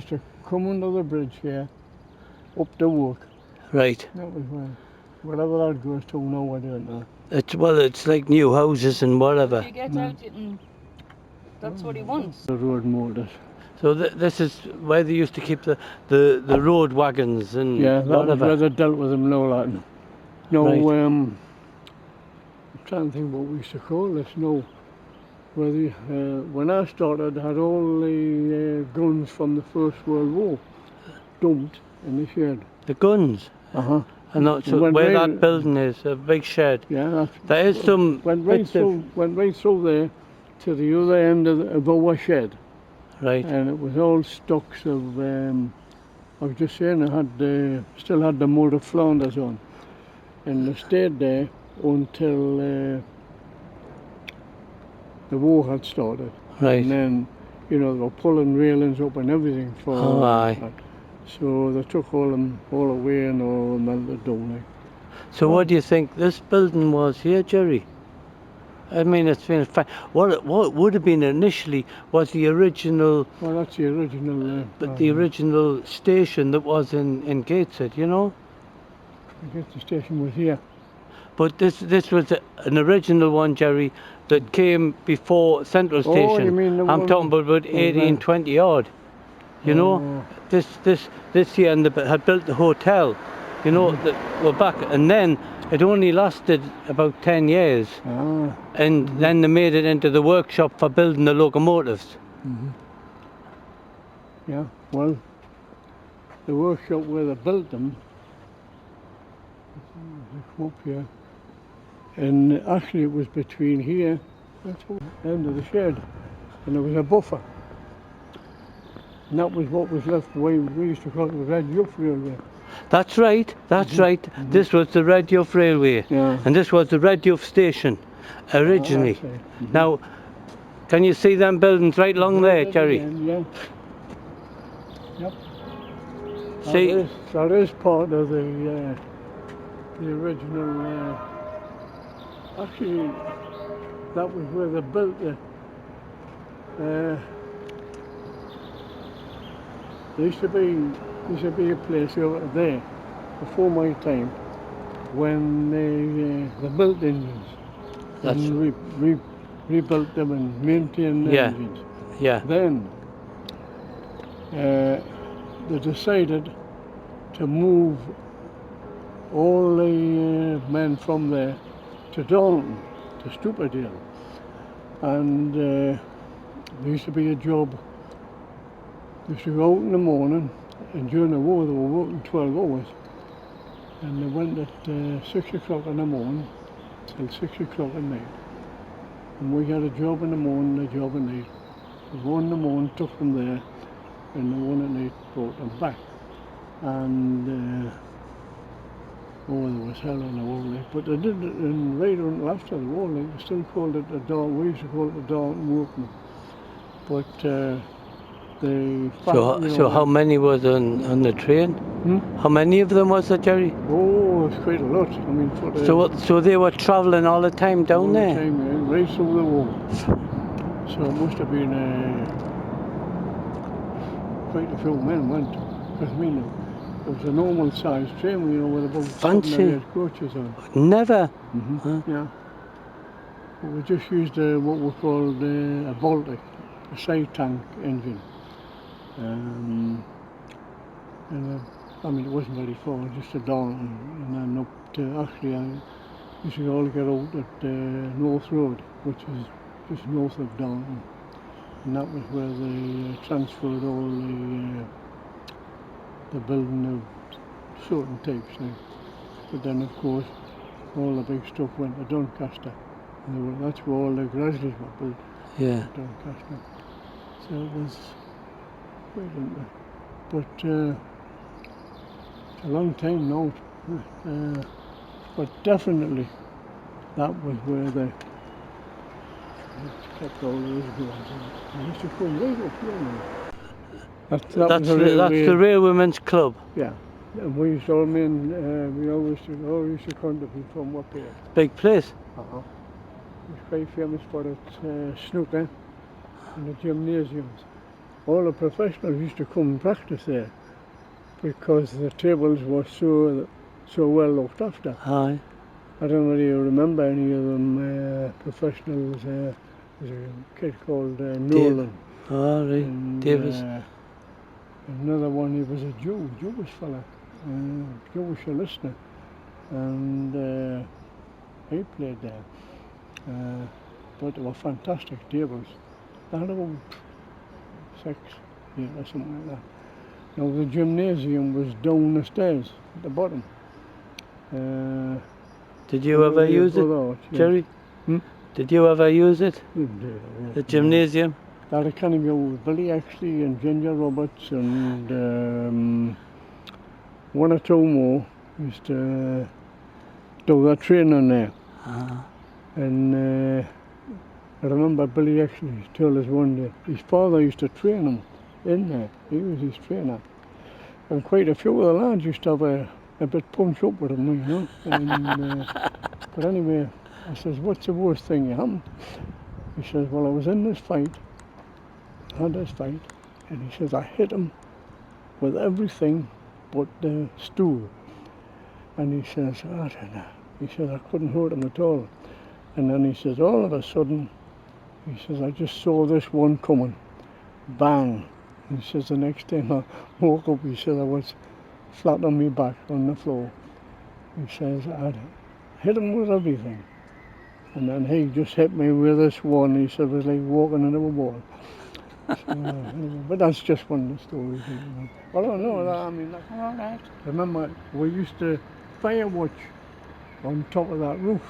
used to come under the bridge here, up to work. Right. That was whatever that goes to now, I don't know. It's like new houses and whatever. If you get out, that's what he wants. The road motors. So this is where they used to keep the road wagons and Yeah, that was whatever. where they dealt with them and all that. No, Right. I'm trying to think what we used to call this. No, when I started, I had all the guns from the First World War dumped in the shed. The guns. And that's where that building is, a big shed. Yeah, There is some went right through there to the other end of our shed. Right. And it was all stocks of. I was just saying, I had still had the motor Flanders on, and they stayed there until the war had started. Right. And then, they were pulling railings up and everything for. Oh, aye. That. So they took all away and all melted down. So what do you think this building was here, Jerry? I mean, it's been fine. What would have been initially was the original. Well, that's the original. But the original station that was in Gateshead, I guess the station was here. But this was an original one, Jerry, that came before Central Station. Oh, you mean the I'm one talking about 1820 odd. You know, this year, and they had built the hotel. That were back, and then it only lasted about 10 years. And then they made it into the workshop for building the locomotives. Yeah, well, the workshop where they built them, come up here, and actually it was between here, that's the end of the shed, and there was a buffer. And that was what was left, we used to call it the Red Yuff Railway. That's right, right. This was the Red Yuff Railway, and this was the Red Yuff Station, originally. Now, can you see them buildings right along there, Jerry? Yeah. Yep. See? That is part of the original, actually, that was where they built there used to be a place over there before my time when they built engines and rebuilt them and maintained the engines. Yeah. Then they decided to move all the men from there to Dalton, to Stuperdale, and there used to be a job. They used to go out in the morning, and during the war they were working 12 hours, and they went at 6 o'clock in the morning till 6 o'clock at night. And we had a job in the morning, a job at night. The one in the morning took them there, and the one at night brought them back. And there was hell in the war, but they did it, and right until after the war, they still called it the Dalton. We used to call it the Dalton Workman. But So how many was on the train? How many of them was there, Jerry? Oh, it's quite a lot. I mean, so they were travelling all the time down all there? The time, yeah, right through the war. So it must have been quite a few men went. Because I mean, it was a normal sized train, with about 7 or 8 coaches on. Never? Yeah. But we just used what we called a Baltic, a side tank engine. And I mean, it wasn't very far, just a Dalton, and then up to, actually, I used to all get out at North Road, which is just north of Dalton, and that was where they transferred all the building of certain types. But then, of course, all the big stuff went to Doncaster, and that's where all the Grizzlies were built. Yeah. Doncaster. So it was. But it's a long time now. But definitely that was where they kept all those guns. They used to come right up here. That's the Railwaymen's Club. Yeah, and we used to all we always used to contribute from up here. Big place. It was quite famous for its snooker and the gymnasiums. all the professionals used to come and practice there because the tables were so well looked after. Aye. I don't know whether you remember any of them professionals. There's a kid called Nolan. All right. And, Davis. another one, he was a Jewish fella, Jewish listener, and he played there. But they were fantastic tables. They had about 6, 8 or something like that. Now the gymnasium was down the stairs at the bottom. Did you ever use it, Jerry? Did you ever use it? The gymnasium? That I kind of go with Billy Exley and Ginger Roberts and one or two more used to do their training there. And I remember Billy Exley told us one day his father used to train him in there. He was his trainer. And quite a few of the lads used to have a bit punch up with him, you know. And, but anyway, I says, what's the worst thing that happened? He says, well, I was in this fight, and he says, I hit him with everything but the stool. And he says, I don't know. He says, I couldn't hurt him at all. And then he says, all of a sudden, he says, I just saw this one coming. Bang. He says, the next time I woke up, he said, I was flat on my back on the floor. He says, I hit him with everything. And then he just hit me with this one. He said, it was like walking into a wall. So, anyway, but that's just one of the stories. You know. Well, I don't know that. I mean, like, all right. Remember, we used to fire watch on top of that roof.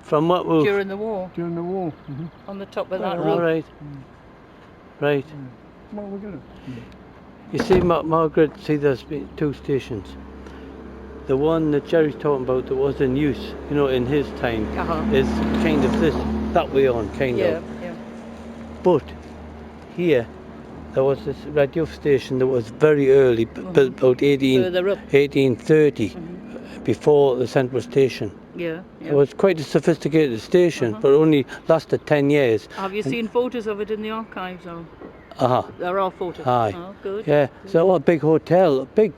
From what roof? During the war. During the war. On the top of that All roof. right. Right. Well, we got it. You see, Margaret, see, there's been 2 stations. The one that Jerry's talking about that was in use, you know, in his time, is kind of that way on, kind of. Yeah. But here, there was this radio station that was very early, built about 1830, before the central station. Yeah. It was quite a sophisticated station, but only lasted 10 years. Have you seen photos of it in the archives? Or? There are photos. Aye. Oh, good. Yeah, so a big hotel, big.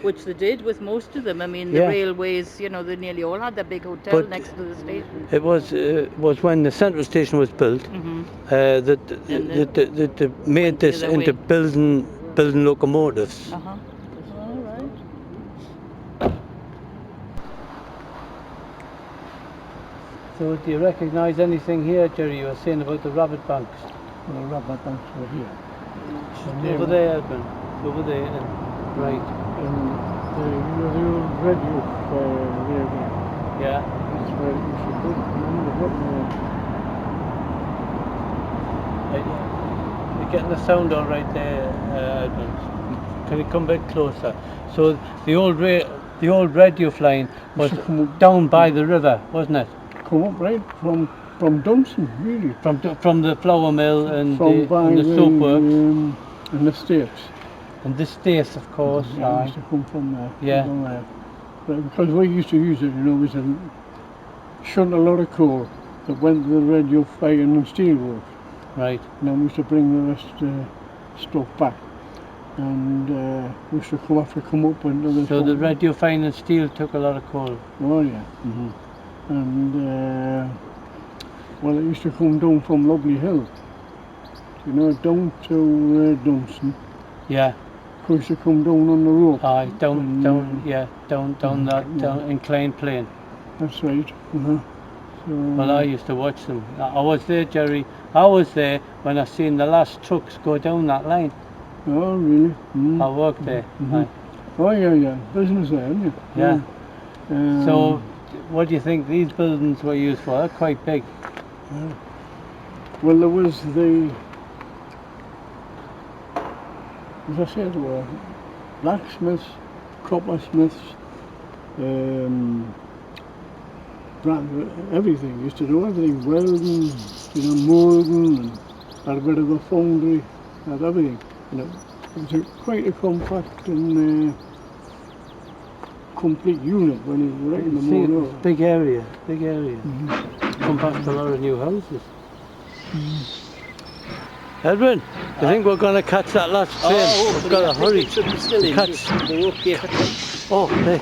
Which they did with most of them. I mean, the railways, you know, they nearly all had their big hotel next to the station. It was when the central station was built that they made this into building locomotives. All right. So do you recognise anything here, Jerry? You were saying about the rabbit banks. Well, the rabbit banks were here. Over there, Edmund. Over there, right. And the old red roof there. Yeah. That's where it used to be. You're getting the sound all right there, Edmund. Can you come a bit closer? So the old radio flying was down by the river, wasn't it? Come up right from Dunstan, really. From the flour mill and the soap works. And the States. And the States, of course. Yeah, used to come from there. Yeah. From there. But because we used to use it, you know, it was shot a lot of coal that went to the radio firing and steel works. Right. And then we used to bring the rest stuff back. And we used to come up into the... So the radio fine and steel took a lot of coal. Oh, yeah. And well, it used to come down from Lovely Hill, you know, down to Dunstan. Yeah. It used to come down on the rope. Aye, down that inclined plane. That's right. So, well, I used to watch them. I was there, Jerry. I was there when I seen the last trucks go down that line. Oh, really? I worked there. Oh, yeah. Business there, isn't it? Yeah. So, what do you think these buildings were used for? They're quite big. Well, there was as I said, there were blacksmiths, coppersmiths, everything. Used to do everything, welding, you know, moulding, and had a bit of a foundry, had everything. You know, it was quite a compact and complete unit when you were right in the morning. Big area. Come back to a lot of new houses. Edwin, I think we're going to catch that last train. Oh, We've got to hurry. It should be still in. Catch. They're okay. Oh, hey.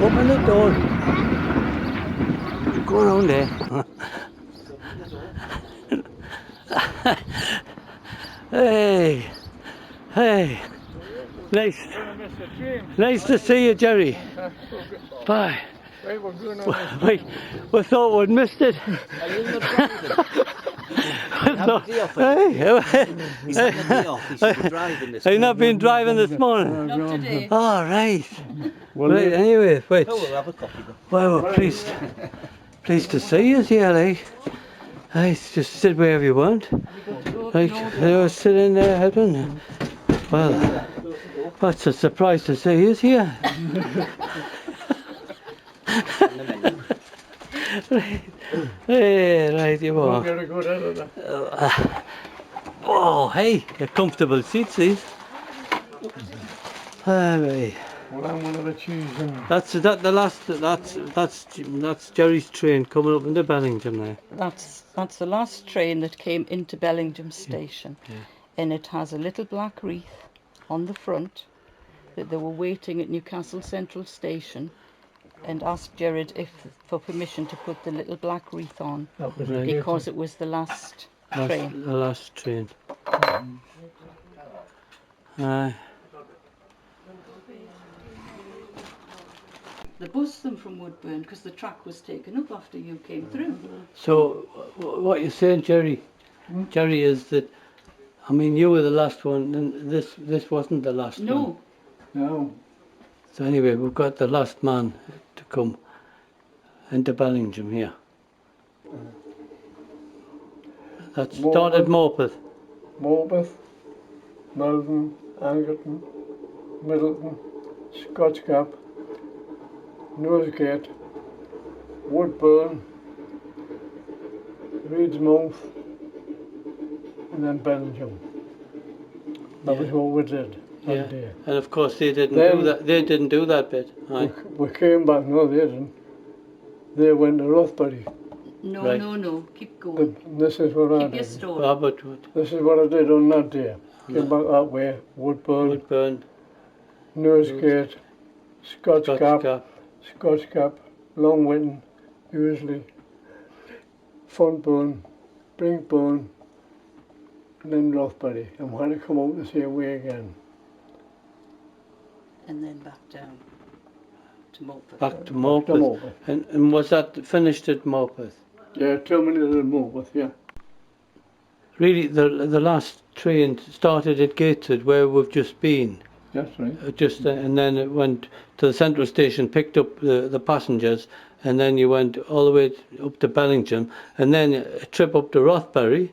Open the door. Go around there. Hey, hey. Nice to see you, Jerry. Bye. Wait, we thought we'd missed it. Are you not driving? He's having a day off. He should be driving this Have you morning. not been driving this morning? Not today. Oh, right. Right, anyway, wait. Oh, we'll have a coffee then. Well, we're pleased to see you here, like. Just sit wherever you want. Right, sit in there, Edwin. Well, what's a surprise to see you here. Right. Hey, right, you are. Oh, hey, a comfortable seats, these. Right. Well, I'm one of the cheese and That's Jerry's train coming up into Bellingham now. That's the last train that came into Bellingham station, and it has a little black wreath on the front that they were waiting at Newcastle Central Station and asked Jared for permission to put the little black wreath on because it was the last train. The last train. They bussed them from Woodburn because the track was taken up after you came through. So, what you're saying, Jerry, Jerry, is that, I mean, you were the last one, and this wasn't the last one. no. So anyway, we've got the last man to come into Bellingham here. That started Morpeth. Morpeth, Melbourne, Angerton, Middleton, Scotch Cap, Norsegate, Woodburn, Reedsmouth, and then Bellingham. That was what we did that day. And of course they didn't Then- do that. They didn't do that bit. Aye. We came back, no they didn't. They went to Rothbury. No, Right. no, keep going. This is what I Keep your did. story. Robert This is what I did on that day. Came back that way, Woodburn, Woodburn, Norsegate, Scotch Scotch Cap, Cap. Scotch Cap, Long Winton, usually, Fontburn, Brinkburn, and then Rothbury. And we had to come out the same way again. And then back down to Morpeth. Back to To Morpeth. Morpeth. And was that finished at Morpeth? Yeah, terminated at Morpeth, yeah. Really, the last train started at Gateshead, where we've just been. That's right. And then it went to the central station, picked up the passengers, and then you went all the way up to Bellingham, and then a trip up to Rothbury,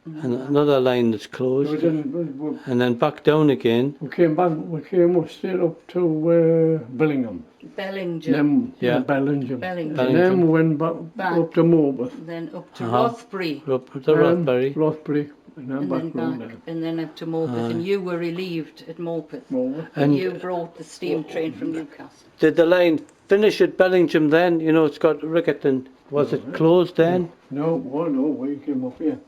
and another line that's closed, and then back down again. We came up straight up to Bellingham. Bellingham. Yeah. Bellingham. Bellingham. And then we went back up to Morpeth. Then up to Uh-huh. Rothbury. Up to Rothbury. Rothbury. And then And back then round back, there. and then up to Morpeth, and you were relieved at Morpeth. Morpeth. And you brought the steam train from Newcastle. Did the line finish at Bellingham then? You know, it's got Rickerton. Was it closed then? No, we came up here.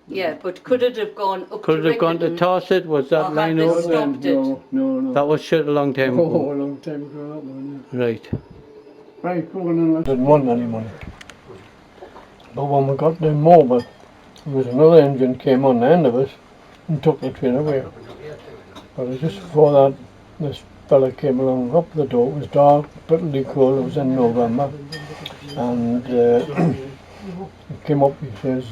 Yeah, but could it have gone up Could to it have gone to Rickerton? Tosset? Was that Or had line they open? stopped it? No. That was shut a long time Oh, ago. a long time ago, that one, Right. yeah. Right, going on. Didn't want any money. But when we got to Morpeth, there was another engine came on the end of us and took the train away. But it was just before that, this fella came along up the door. It was dark, bitterly cold. It was in November. And he came up, he says,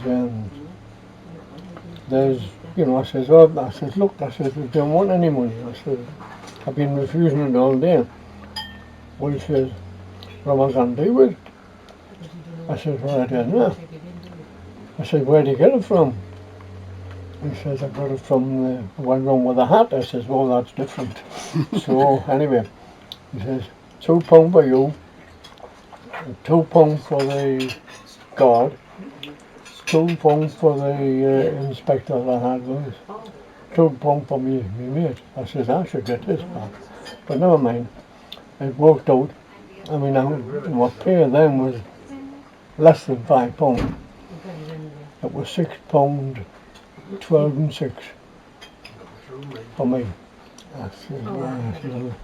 there's you know, I says, oh, I says, look, I says, we don't want any money. I says, I've been refusing it all day. Well, he says, what am I going to do with it? I says, well, I don't know. I said, where did you get it from? He says, I got it from the one room with a hat. I says, well, that's different. So, anyway, he says, £2 for you, £2 for the guard, £2 for the inspector that I had with us, £2 for me mate. I says, I should get this back. But never mind, it worked out. I mean, what pay then was less than £5. It was £6, 12 and 6 for me. I said, yeah, I said,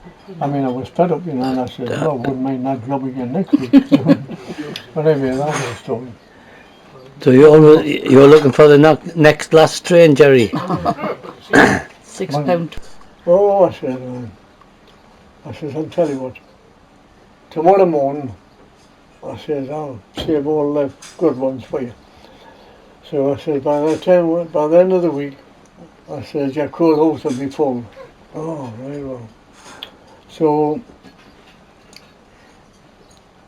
I mean, I was fed up, you know, and I said, no, I wouldn't mind that job again next week. But anyway, that was the story. So you're looking for the next last train, Jerry? £6. Oh, I said, I'll tell you what, tomorrow morning, I says, I'll save all the good ones for you. So I said, by the end of the week, I said, your cool house will be full. Oh, very well. So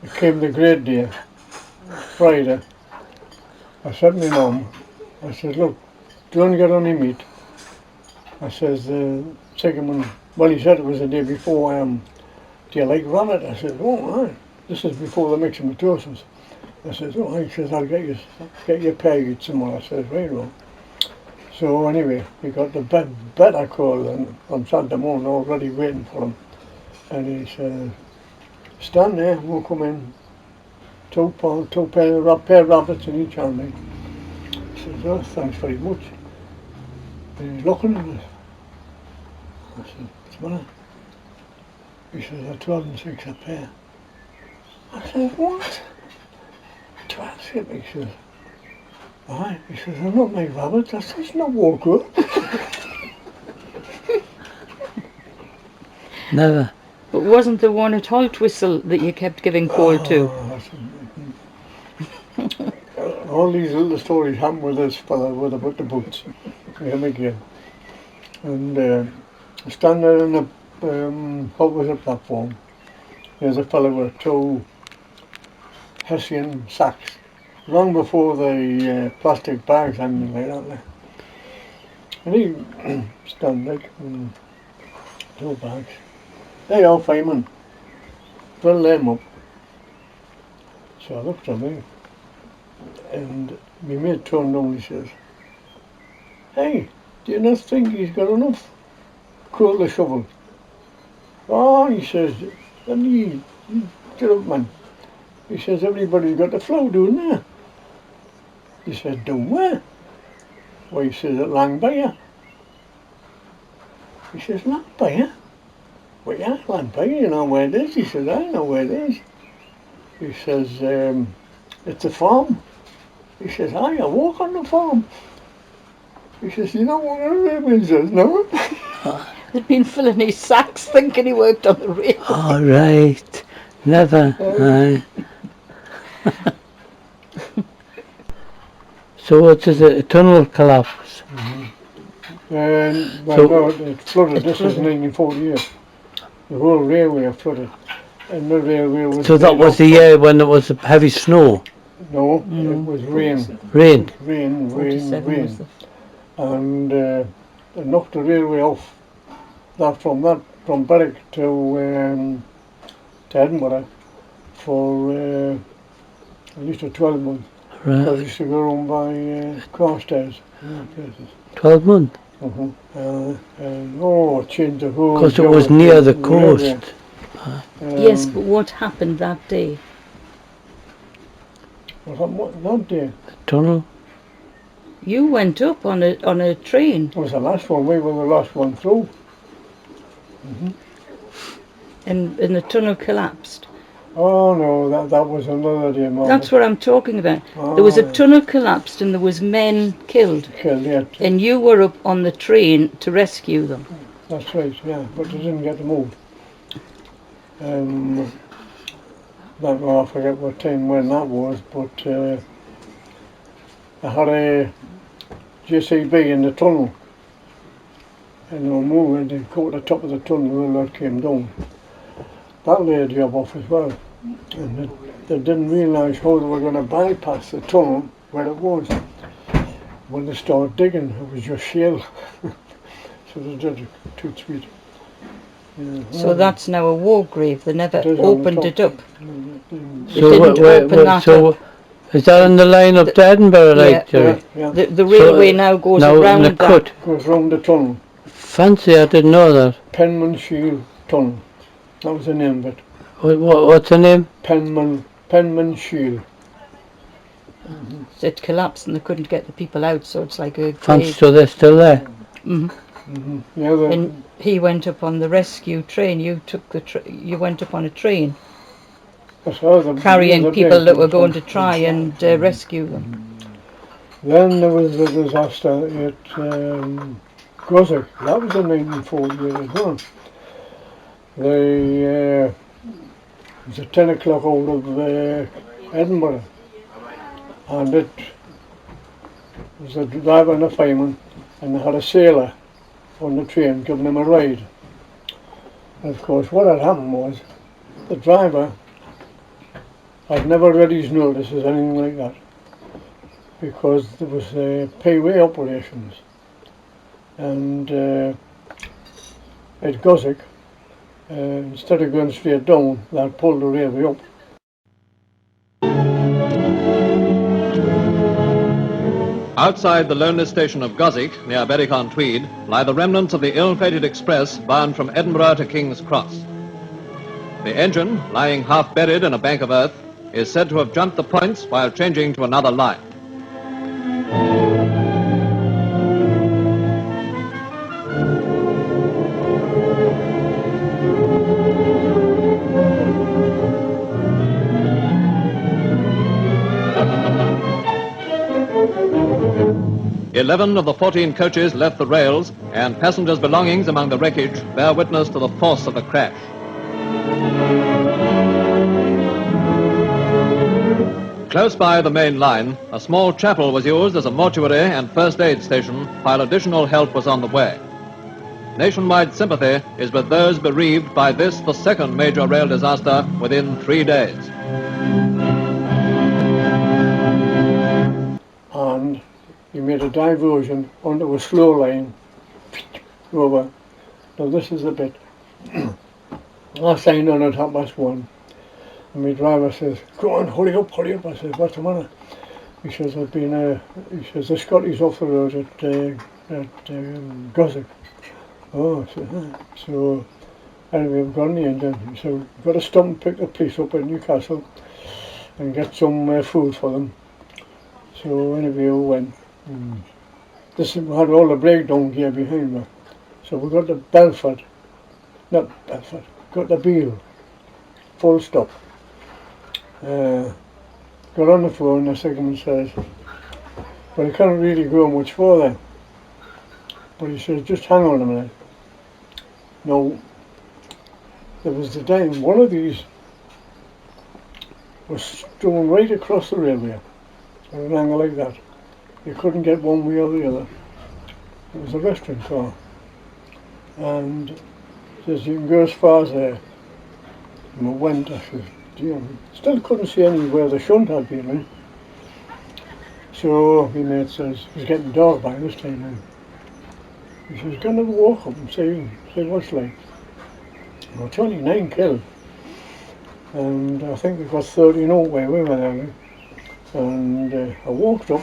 it came the great day, Friday. I said to my mum, I said, look, don't get any meat. I says, the second one, well, he said it was the day before, do you like rabbit? I said, oh, aye. This is before the mixing with toasters. I says, oh, he says, I'll get you package somewhere. I says, right on. So anyway, we got the better call and on Saturday morning already waiting for him. And he says, stand there, we'll come in. Two pair of rabbits in each hand. I says, oh, thanks very much. And he's looking at us. I said, what's the matter? He says, they're 12 and 6 a pair. I said, what? 12 and 6? He says, aye. He says, they're not my rabbits. I said, it's not Walker. Never. But wasn't the one at Haltwhistle that you kept giving coal to? All these little stories happen with this fella with the boots. Him again. And standing in the platform, there's a fella with 2 Hessian sacks. Long before the plastic bags and like that. And he stand like 2 bags. They are fireman. Fill them up. So I looked at me and my mate turned on and he says, hey, do you not think he's got enough coal to shovel? Oh, he says, and he get up, man. He says, everybody's got the flow doing there. He said, doing where? Well, he says, at Langbayer. He says, Langbayer? Well, yeah, Langbayer, you know where it is? He says, I know where it is. He says, it's a farm. He says, I walk on the farm. He says, you don't want to live? He says, no. He'd been filling his sacks thinking he worked on the rail. All right. Never. Aye. So it's a tunnel collapse. And well, So- no, it flooded. This is 1948. The whole railway flooded. And the railway was... So that was the year when it was heavy snow, No, it was rain. rain. Rain. 47 was the... And it knocked the railway off. From Berwick to Edinburgh for at least 12 months. I Right. used to go around by Carstairs and places. 12 months. And changed the whole... Because it was near the coast. Yes, but what happened that day? What happened that day? Tunnel. You went up on a train. It was the last one. We were the last one through. And the tunnel collapsed. Oh no, that was another day, Margaret. That's what I'm talking about. There was a tunnel collapsed and there was men killed. Yeah, And you were up on the train to rescue them. that's right, yeah, but they didn't get moved. I forget what time when that was, but I had JCB in the tunnel. And they were moving, they caught the top of the tunnel and that came down. That laid the job off as well. And they didn't realise how they were going to bypass the tunnel where it was. When they started digging, it was just shale. So they did it too sweet. Yeah, So that's now a war grave. They never It is on the opened top. it up. Mm, They didn't open that so up. is that on the line up to Edinburgh, like, Jerry? yeah. The railway now goes around the that. cut. Goes round the tunnel. Fancy, I didn't know that. Penman Shield Tunnel. That was the name of it. What's the name? Penman Shield. It collapsed and they couldn't get the people out, so it's like a Fancy, grave. so they're still there. Mhm. Mm-hmm. Yeah, And he went up on the rescue train. You took you went up on a train carrying people that were going to try and rescue them. Then there was the disaster at Goswick. That was in 1948 as well. It was at 10 o'clock out of Edinburgh, and it was a driver and a fireman, and they had a sailor on the train giving them a ride. And of course what had happened was the driver had never read his notices, anything like that, because there was payway operations, and at Goswick, instead of going straight down, they pulled the railway up. Outside the lonely station of Goswick, near Berwick-on-Tweed, lie the remnants of the ill-fated express bound from Edinburgh to King's Cross. The engine, lying half buried in a bank of earth, is said to have jumped the points while changing to another line. Eleven of the 14 coaches left the rails, and passengers' belongings among the wreckage bear witness to the force of the crash. Close by the main line, a small chapel was used as a mortuary and first aid station while additional help was on the way. Nationwide sympathy is with those bereaved by this, the second major rail disaster within 3 days. And he made a diversion onto a slow line over. Now this is the bit. I signed on at 1:30, and my driver says, "Go on, hurry up, hurry up." I said, "What's the matter?" He says, he says, "the Scotty's off the road at Goswick." Oh, I said, "Huh." So anyway, we've gone the engine. He said, "We've got to stop and pick the police up in Newcastle and get some food for them." So anyway, we went. We had all the breakdown gear behind me. So we got to got the Beale, full stop. Got on the phone, the second says, "Well, you can't really go much further." But he says, "Just hang on a minute." Now, there was the time, one of these was thrown right across the railway, at an angle like that. You couldn't get one way or the other. It was a restaurant car. And he says, "You can go as far as there." And we went. I said, "Dear, still couldn't see anywhere the shunt had been in." So my mate says, "It's getting dark by this time now." He says, "Go and walk up and see what's like." Well, 29 killed. And I think we got 30 out where we were there. And I walked up.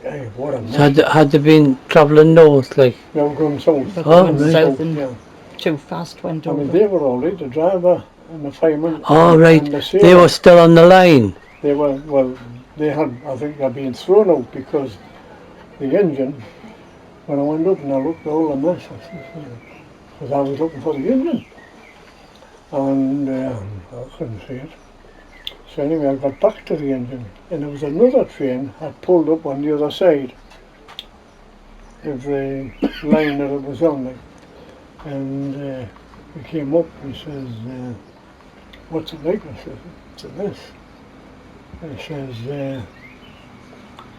Hey, what a mess. So had they been travelling north, like? They were going south. But Oh, they went right. south and Yeah. too fast went I over. mean, they were all right, the driver and the fireman. Oh, right. And the sailor. They were still on the line. They were, well, they had, I think they'd been thrown out because the engine, when I went up and I looked at all the mess, because I was looking for the engine. And I couldn't see it. So anyway, I got back to the engine, and there was another train had pulled up on the other side of the line that it was on. Like. And he came up and he says, "What's it like?" I said, "It's a mess." And he says,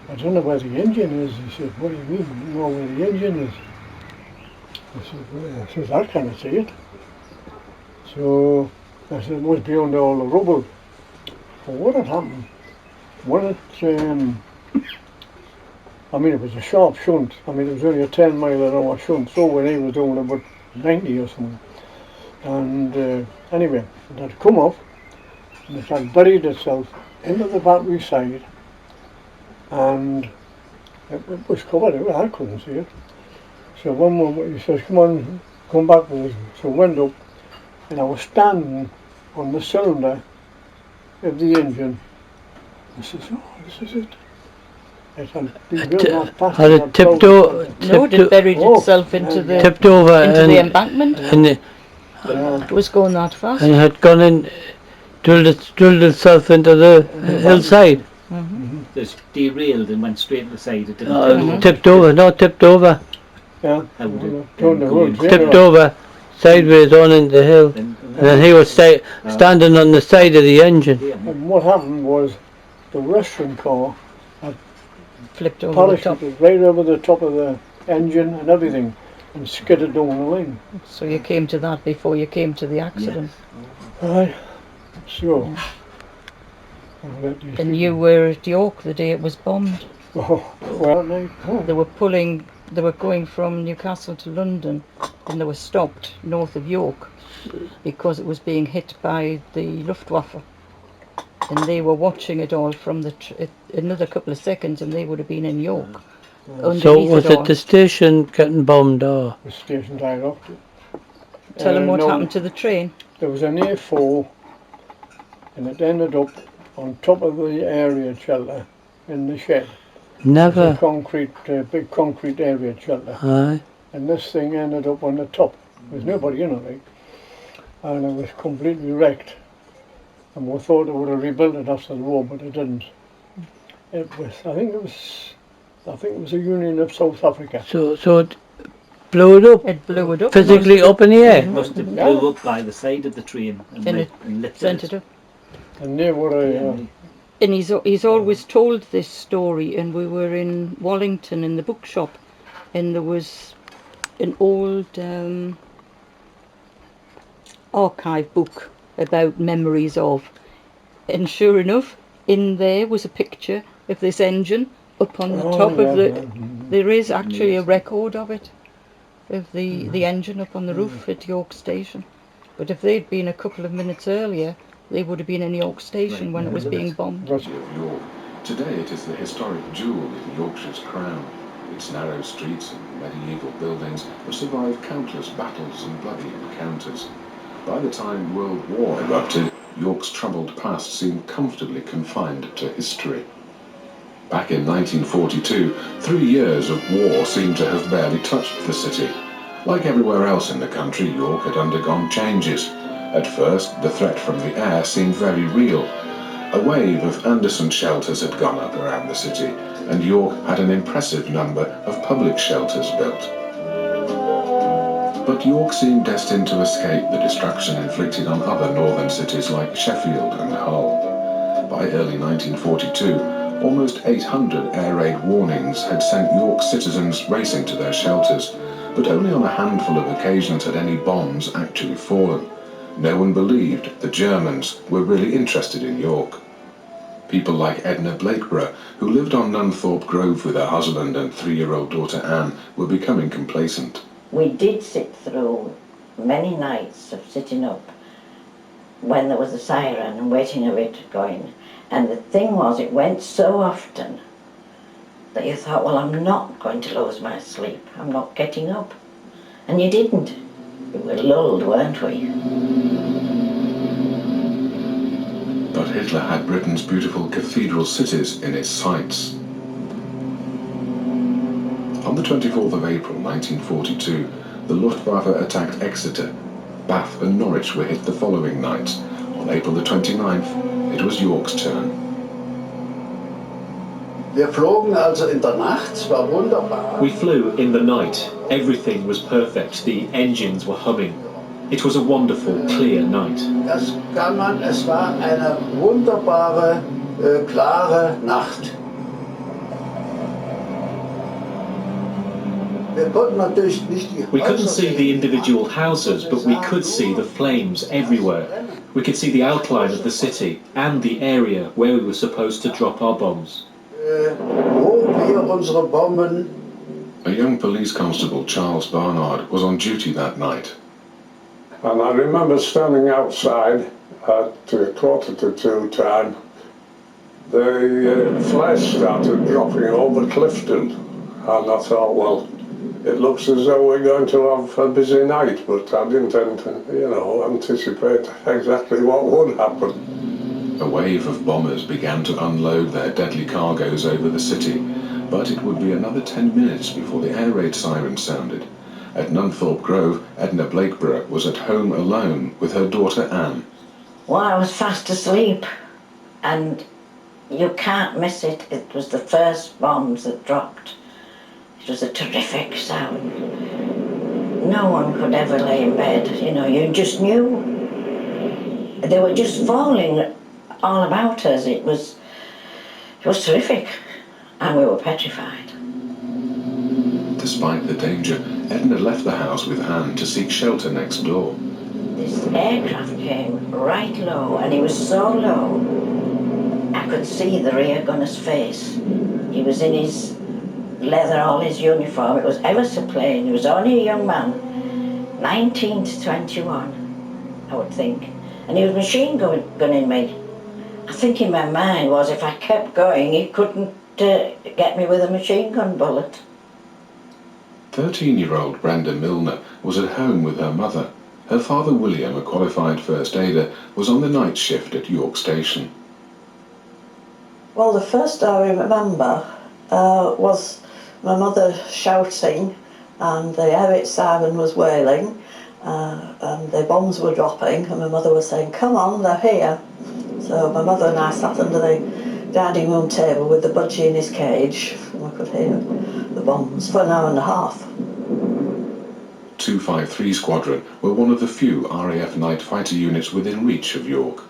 I don't know where the engine is. He said, what do you mean? You know where the engine is? I said, well, I said, I can't see it. So I said, it must be under all the rubble. Well, what had happened? When it was a sharp shunt. I mean, it was only a 10 mile an hour shunt. So when he was doing about 90 or something. And anyway, it had come off and it had buried itself into the battery side, and it was covered. I couldn't see it. So one moment he says, come on, come back with us. So I went up and I was standing on the cylinder of the engine. I says, oh, this is it. It had been built that fast. Had it tipped over? No, it buried itself into the Tipped over into and the embankment. it It was going that fast. had gone in, drilled itself into the hillside. Just derailed and went straight to the side. It didn't Tipped over, not tipped over. Yeah, How would it turned the go whole in? train Tipped around. over, sideways on into the hill. Then- And then he was standing on the side of the engine. And what happened was the Russian car Flipped over the top. parachuted right over the top of the engine and everything and skidded down the line. So you came to that before you came to the accident. Aye. So. I'll let you And see. you were at York the day it was bombed. Oh, well, They were going from Newcastle to London, and they were stopped north of York because it was being hit by the Luftwaffe. And they were watching it all from another couple of seconds, and they would have been in York. So was it the station getting bombed or? the station died off. Tell them what no, happened to the train. There was an A4 and it ended up on top of the area shelter in the shed. Never. Big concrete area shelter. Aye. And this thing ended up on the top. There's nobody in it, like. And it was completely wrecked. And we thought it would have rebuilt it after the war, but it didn't. I think it was a Union of South Africa. So it blew it up, It blew it up. physically up in the It air. must have blew up by the side of the train and And it lifted sent it. it up. And they were And he's always told this story, and we were in Wallington in the bookshop, and there was an old archive book about memories of, and sure enough, in there was a picture of this engine up on the top of the. There is actually a record of it, of the engine up on the roof at York Station. But if they'd been a couple of minutes earlier, they would have been in York Station when it was being bombed. Of York. Today it is the historic jewel in Yorkshire's crown. Its narrow streets and medieval buildings have survived countless battles and bloody encounters. By the time World War erupted, York's troubled past seemed comfortably confined to history. Back in 1942, 3 years of war seemed to have barely touched the city. Like everywhere else in the country, York had undergone changes. At first, the threat from the air seemed very real. A wave of Anderson shelters had gone up around the city, and York had an impressive number of public shelters built. But York seemed destined to escape the destruction inflicted on other northern cities like Sheffield and Hull. By early 1942, almost 800 air raid warnings had sent York citizens racing to their shelters, but only on a handful of occasions had any bombs actually fallen. No one believed the Germans were really interested in York. People like Edna Blakeborough, who lived on Nunthorpe Grove with her husband and 3-year-old daughter Anne, were becoming complacent. We did sit through many nights of sitting up when there was a siren and waiting of it going. And the thing was, it went so often that you thought, well, I'm not going to lose my sleep. I'm not getting up. And you didn't. We were lulled, weren't we? But Hitler had Britain's beautiful cathedral cities in his sights. On the 24th of April 1942, the Luftwaffe attacked Exeter. Bath and Norwich were hit the following nights. On April the 29th, it was York's turn. Wir flogen also in der Nacht, es war wunderbar. We flew in the night. Everything was perfect. The engines were humming. It was a wonderful, clear night. Das kann man, es war eine wunderbare, klare Nacht. We couldn't see the individual houses, but we could see the flames everywhere. We could see the outline of the city and the area where we were supposed to drop our bombs. A young police constable, Charles Barnard, was on duty that night. And I remember standing outside at 1:45 time. The flares started dropping over Clifton, and I thought, well, it looks as though we're going to have a busy night, but I didn't anticipate exactly what would happen. A wave of bombers began to unload their deadly cargoes over the city, but it would be another 10 minutes before the air raid siren sounded. At Nunthorpe Grove, Edna Blakeborough was at home alone with her daughter Anne. Well, I was fast asleep, and you can't miss it. It was the first bombs that dropped. It was a terrific sound. No one could ever lay in bed, you just knew. They were just falling all about us. It was terrific, and we were petrified. Despite the danger, Edna left the house with Anne to seek shelter next door. This aircraft came right low, and he was so low, I could see the rear gunner's face. He was in his leather, all his uniform. It was ever so plain. He was only a young man, 19 to 21, I would think. And he was machine gunning me. I think in my mind was if I kept going, he couldn't get me with a machine gun bullet. 13-year-old Brenda Milner was at home with her mother. Her father William, a qualified first aider, was on the night shift at York Station. Well, the first I remember was my mother shouting, and the air raid siren was wailing, and the bombs were dropping, and my mother was saying, "Come on, they're here." So my mother and I sat under the dining room table with the budgie in his cage, and I could hear the bombs for an hour and a half. 253 Squadron were one of the few RAF night fighter units within reach of York.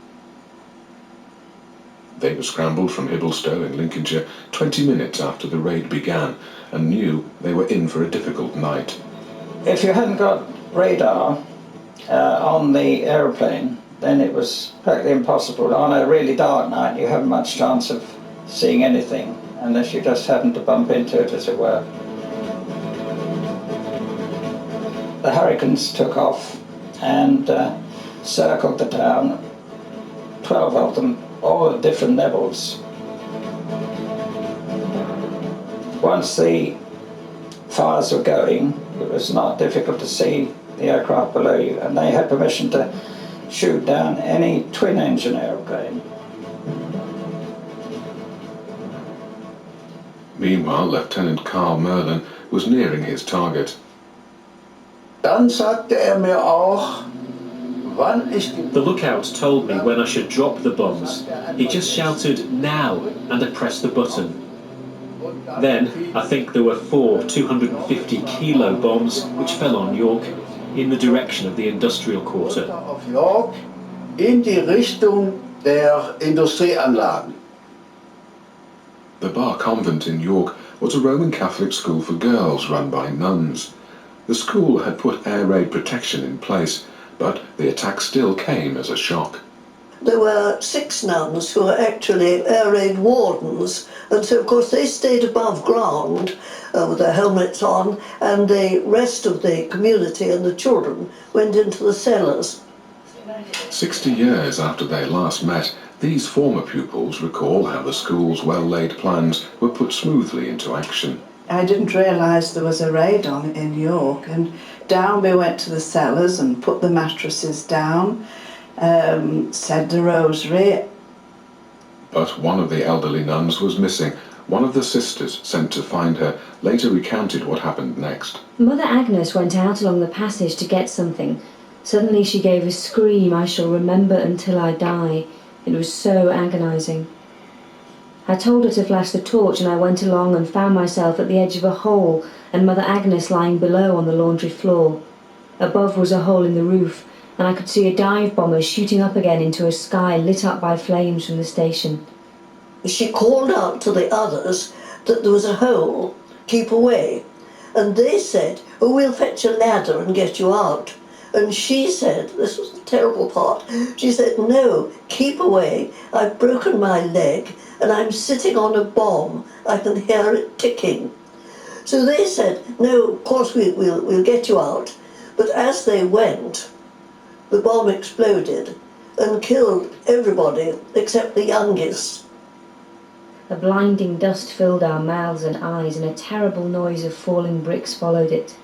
They were scrambled from Hibblestow in Lincolnshire 20 minutes after the raid began and knew they were in for a difficult night. If you hadn't got radar on the aeroplane, then it was practically impossible. On a really dark night, you haven't much chance of seeing anything unless you just happened to bump into it, as it were. The Hurricanes took off and circled the town, 12 of them, all at different levels. Once the fires were going, it was not difficult to see the aircraft below you, and they had permission to shoot down any twin-engine aeroplane. Meanwhile, Lieutenant Carl Merlin was nearing his target. Dann sagte mir auch, wann ich die... The lookout told me when I should drop the bombs. He just shouted, "Now," and I pressed the button. Then, I think there were 4 250-kilo bombs which fell on York in the direction of the industrial quarter. Auf York in die Richtung der Industrieanlagen. The Bar Convent in York was a Roman Catholic school for girls run by nuns. The school had put air raid protection in place, but the attack still came as a shock. There were 6 nuns who were actually air raid wardens, and so of course they stayed above ground with their helmets on, and the rest of the community and the children went into the cellars. 60 years after they last met, these former pupils recall how the school's well-laid plans were put smoothly into action. I didn't realise there was a raid on in York, and down we went to the cellars and put the mattresses down, said the rosary. But one of the elderly nuns was missing. One of the sisters sent to find her later recounted what happened next. Mother Agnes went out along the passage to get something. Suddenly she gave a scream I shall remember until I die. It was so agonising. I told her to flash the torch, and I went along and found myself at the edge of a hole and Mother Agnes lying below on the laundry floor. Above was a hole in the roof, and I could see a dive bomber shooting up again into a sky lit up by flames from the station. She called out to the others that there was a hole, keep away. And they said, oh, we'll fetch a ladder and get you out. And she said, this was the terrible part, she said, no, keep away, I've broken my leg and I'm sitting on a bomb, I can hear it ticking. So they said, no, of course we'll get you out. But as they went, the bomb exploded and killed everybody except the youngest. A blinding dust filled our mouths and eyes, and a terrible noise of falling bricks followed it.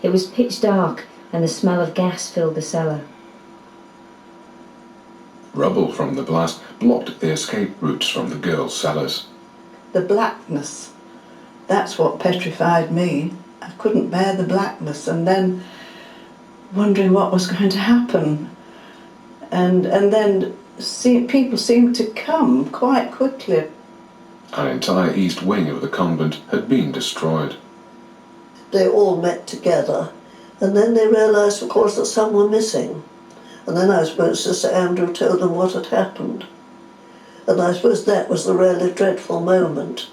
It was pitch dark, and the smell of gas filled the cellar. Rubble from the blast blocked the escape routes from the girls' cellars. The blackness, that's what petrified me. I couldn't bear the blackness, and then wondering what was going to happen. And then people seemed to come quite quickly. An entire east wing of the convent had been destroyed. They all met together, and then they realised, of course, that some were missing. And then I suppose Sister Andrew told them what had happened. And I suppose that was the really dreadful moment.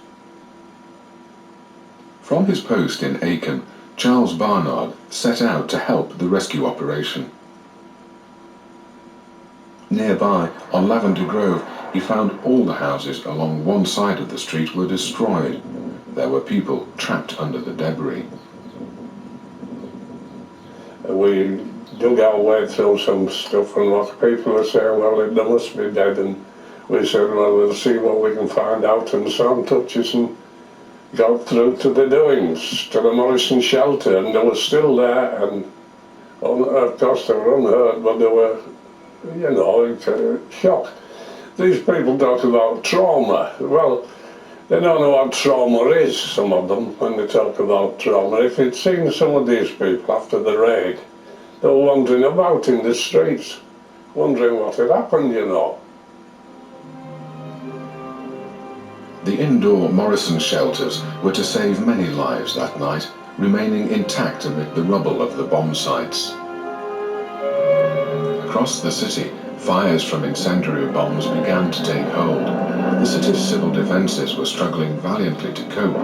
From his post in Aiken, Charles Barnard set out to help the rescue operation. Nearby, on Lavender Grove, he found all the houses along one side of the street were destroyed. There were people trapped under the debris. We dug our way through some stuff, and lots of people were saying, well, they must be dead, and we said, well, we'll see what we can find out, and Sam touches and got through to the doings, to the Morrison shelter, and they were still there, and of course they were unhurt, but they were, you know, shocked. These people talk about trauma. Well, they don't know what trauma is, some of them, when they talk about trauma. If you'd seen some of these people after the raid, they were wandering about in the streets, wondering what had happened, you know. The indoor Morrison shelters were to save many lives that night, remaining intact amid the rubble of the bomb sites. Across the city, fires from incendiary bombs began to take hold. The city's civil defences were struggling valiantly to cope.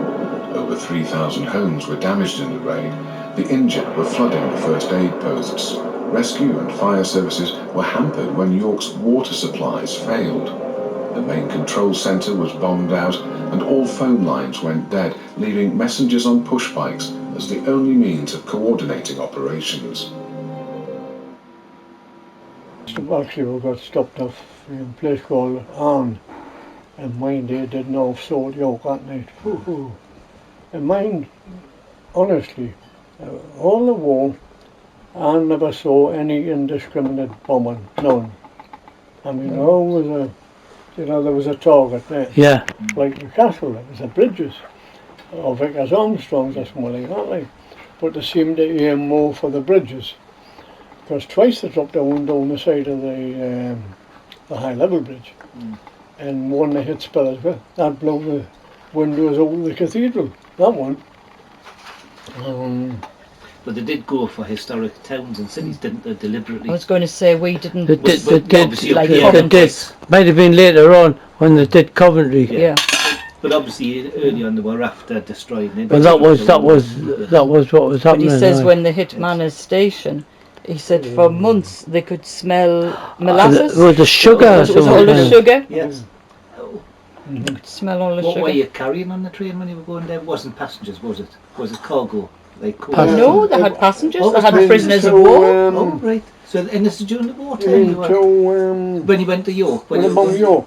Over 3,000 homes were damaged in the raid. The injured were flooding the first aid posts. Rescue and fire services were hampered when York's water supplies failed. The main control centre was bombed out, and all phone lines went dead, leaving messengers on push bikes as the only means of coordinating operations. Actually, we got stopped off in a place called Arn, and mind they did North Salt York that night. And mind, honestly, all the war, I never saw any indiscriminate bombing, none. I mean, always there was a target there. Yeah. Like the castle, there was the bridges, or Vickers Armstrong's or something like that, like. But they seemed to aim more for the bridges. Because twice they dropped down the side of the high level bridge, and one they hit spell as well. That blew the windows over the cathedral. That one. But they did go for historic towns and cities, didn't they, deliberately? I was going to say we didn't. They did. Like They did. Might have been later on when they did Coventry. Yeah. But obviously early on they were after destroying it. Well, that was what was happening. But he says when they hit Manners Station, he said for months they could smell molasses. It was the sugar. It was all the sugar. Yes. You could smell all the what sugar. What were you carrying on the train when you were going there? It wasn't passengers, was it? Was it cargo? Like no, they had passengers. They had prisoners of war. Oh, right. So, and this is during the wartime. When you went to York. When you went to York.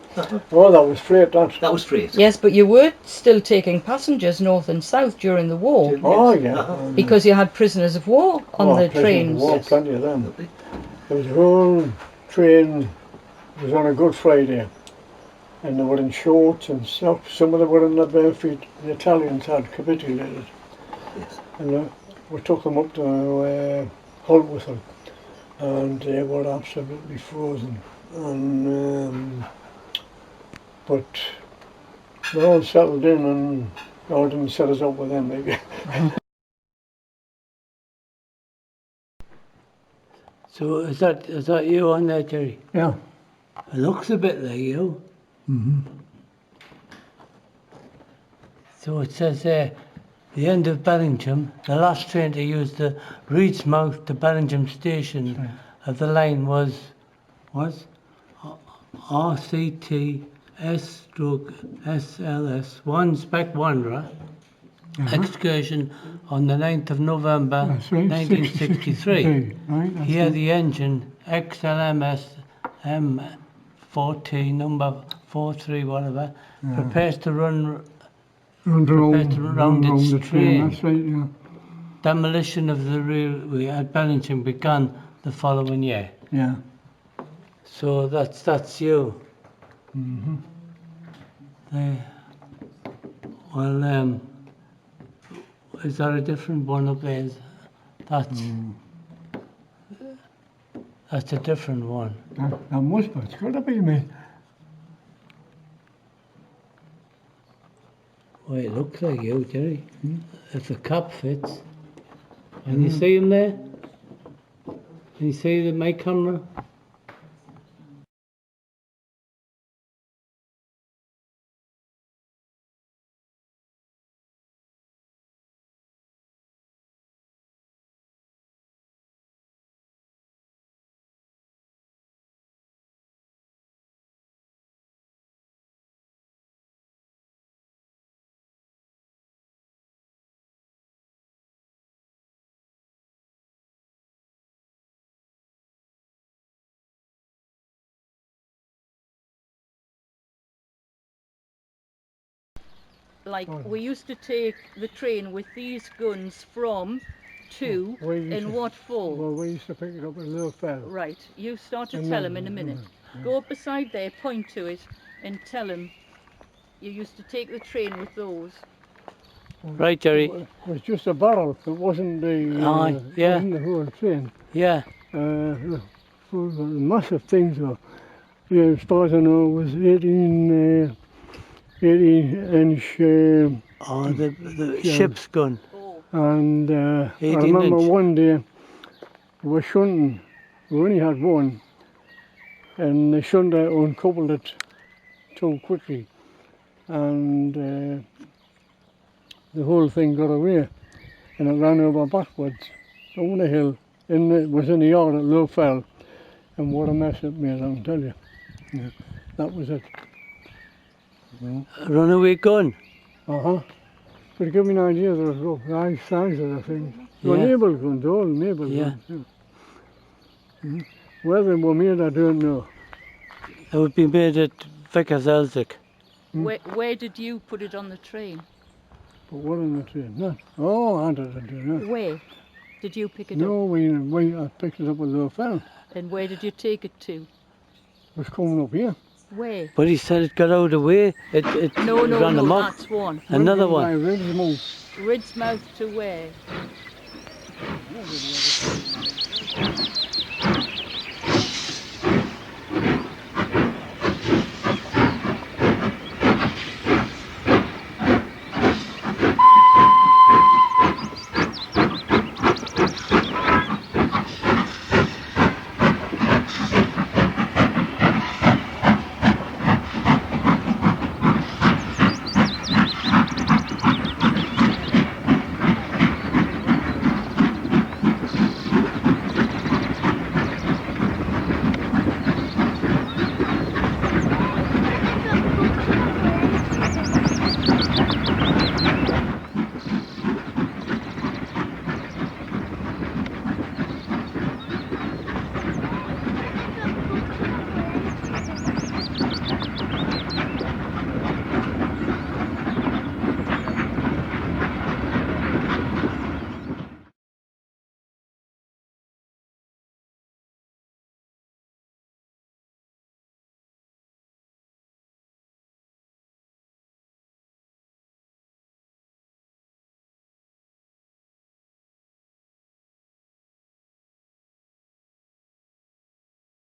Oh, that was freight. That was freight. Yes, but you were still taking passengers north and south during the war. Oh, yeah. Because you had prisoners of war on the trains. War, plenty of them. There was a whole train. It was on a Good Friday, and they were in shorts and stuff. Some of them were in their bare feet. The Italians had capitulated. Yes. And we took them up to Hull with them, and they were absolutely frozen. And but they all settled in, and God didn't set us up with them maybe. So is that you on there, Jerry? Yeah. It looks a bit like you. Mm-hmm. So it says there, the end of Bellingham, the last train to use the Reedsmouth to Bellingham station of the line was RCT S/SLS 1 Spec Wanderer excursion on the 9th of November 1963. Here the engine XLMS M14 number 43 whatever prepares to run around its train. That's right, yeah. Demolition of the railway at Bellingham began the following year. Yeah. So that's you. Mm-hmm. Well, is there a different one up there? That's a different one. That must be. It's got to be, mate. Well, it looks like you, Jerry. If the cap fits. Can you see him there? Can you see my camera? Like, we used to take the train with these guns from to in what for? Well, we used to pick it up at Little Fell. Right, you start to tell him in a minute. Go up beside there, point to it, and tell him you used to take the train with those. Right, Jerry. It was just a barrel. It wasn't the wasn't the whole train. Yeah. Massive things though. Yeah, as far as I know, it was 18 inch. The ship's gun. And I remember one day we were shunting. We only had one, and the shunter uncoupled it too quickly, and the whole thing got away, and it ran over backwards down the hill. It was in the yard at Low Fell, and what a mess it made, I can tell you. Yeah, that was it. Runaway gun. But to give me an idea of the size of the thing. They were naval guns, all naval guns. Yeah. Where they were made, I don't know. It would be made at Vickers Elsick. Where did you put it on the train? But what on the train? No. Oh, I didn't do that. Where did you pick it up? No, I picked it up at Low Fell. And where did you take it to? It was coming up here. Where? But he said it got out of the way. It ran them off. That's one. Another one. Ridsmouth to where?